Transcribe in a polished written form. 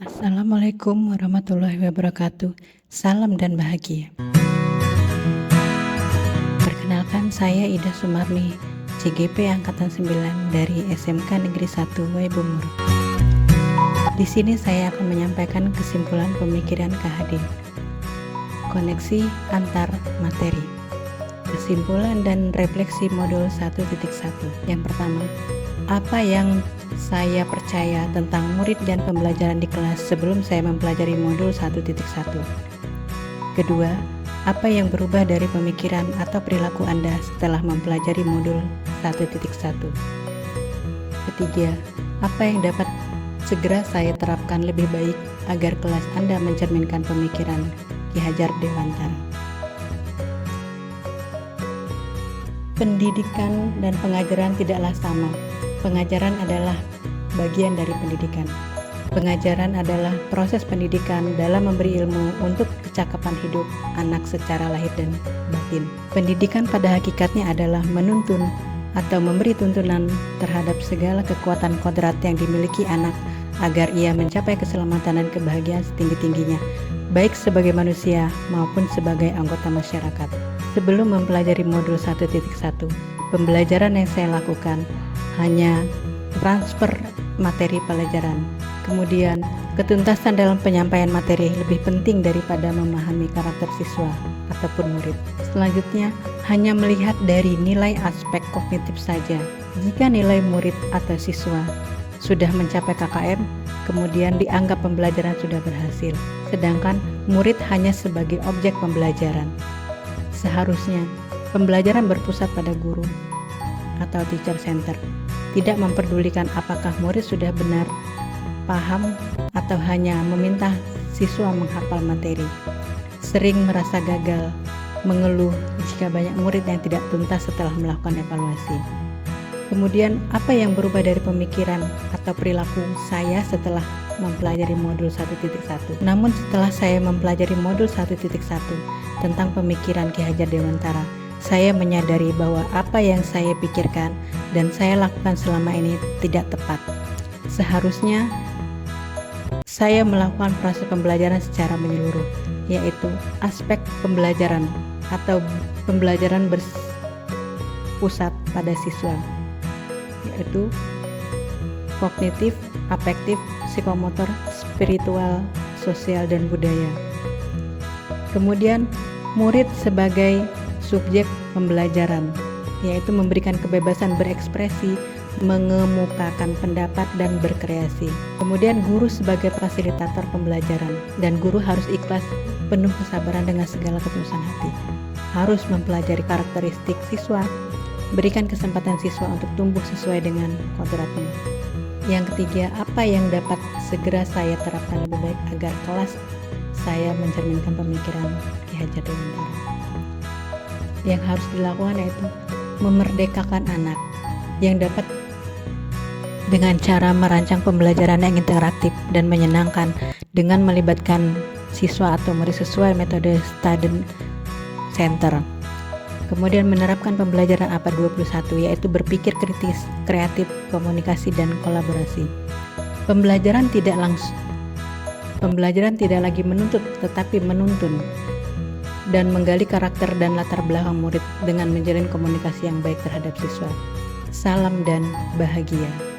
Assalamualaikum warahmatullahi wabarakatuh. Salam dan bahagia. Perkenalkan, saya Ida Sumarni, CGP Angkatan 9 dari SMK Negeri 1 Waibumur. Di sini saya akan menyampaikan kesimpulan pemikiran KHD. Koneksi antar materi. Kesimpulan dan refleksi modul 1.1. Yang pertama, apa yang saya percaya tentang murid dan pembelajaran di kelas sebelum saya mempelajari modul 1.1. Kedua, apa yang berubah dari pemikiran atau perilaku Anda setelah mempelajari modul 1.1. Ketiga, apa yang dapat segera saya terapkan lebih baik agar kelas Anda mencerminkan pemikiran Ki Hajar Dewantara. Pendidikan dan pengajaran tidaklah sama. Pengajaran adalah bagian dari pendidikan. Pengajaran adalah proses pendidikan dalam memberi ilmu untuk kecakapan hidup anak secara lahir dan batin. Pendidikan pada hakikatnya adalah menuntun atau memberi tuntunan terhadap segala kekuatan kodrat yang dimiliki anak agar ia mencapai keselamatan dan kebahagiaan setinggi-tingginya, baik sebagai manusia maupun sebagai anggota masyarakat. Sebelum mempelajari modul 1.1, pembelajaran yang saya lakukan hanya transfer materi pelajaran. Kemudian, ketuntasan dalam penyampaian materi lebih penting daripada memahami karakter siswa ataupun murid. Selanjutnya, hanya melihat dari nilai aspek kognitif saja. Jika nilai murid atau siswa sudah mencapai KKM, kemudian dianggap pembelajaran sudah berhasil. Sedangkan murid hanya sebagai objek pembelajaran. Seharusnya pembelajaran berpusat pada guru atau teacher center, tidak memperdulikan apakah murid sudah benar paham atau hanya meminta siswa menghafal materi. Sering merasa gagal, mengeluh jika banyak murid yang tidak tuntas setelah melakukan evaluasi. Kemudian, apa yang berubah dari pemikiran atau perilaku saya setelah mempelajari modul 1.1? Namun setelah saya mempelajari modul 1.1 tentang pemikiran Ki Hajar Dewantara, saya menyadari bahwa apa yang saya pikirkan dan saya lakukan selama ini tidak tepat. Seharusnya saya melakukan proses pembelajaran secara menyeluruh, yaitu aspek pembelajaran atau pembelajaran berpusat pada siswa, yaitu kognitif, afektif, psikomotor, spiritual, sosial, dan budaya. Kemudian murid sebagai subjek pembelajaran, yaitu memberikan kebebasan berekspresi, mengemukakan pendapat, dan berkreasi. Kemudian guru sebagai fasilitator pembelajaran, dan guru harus ikhlas, penuh kesabaran dengan segala ketulusan hati. Harus mempelajari karakteristik siswa, berikan kesempatan siswa untuk tumbuh sesuai dengan kodratnya. Yang ketiga, apa yang dapat segera saya terapkan lebih baik agar kelas saya mencerminkan pemikiran Ki Hajar Dewantara. Yang harus dilakukan yaitu memerdekakan anak yang dapat dengan cara merancang pembelajaran yang interaktif dan menyenangkan dengan melibatkan siswa atau murid sesuai metode student center. Kemudian menerapkan pembelajaran APA 21, yaitu berpikir kritis, kreatif, komunikasi, dan kolaborasi. Pembelajaran tidak lagi menuntut tetapi menuntun dan menggali karakter dan latar belakang murid dengan menjalin komunikasi yang baik terhadap siswa. Salam dan bahagia.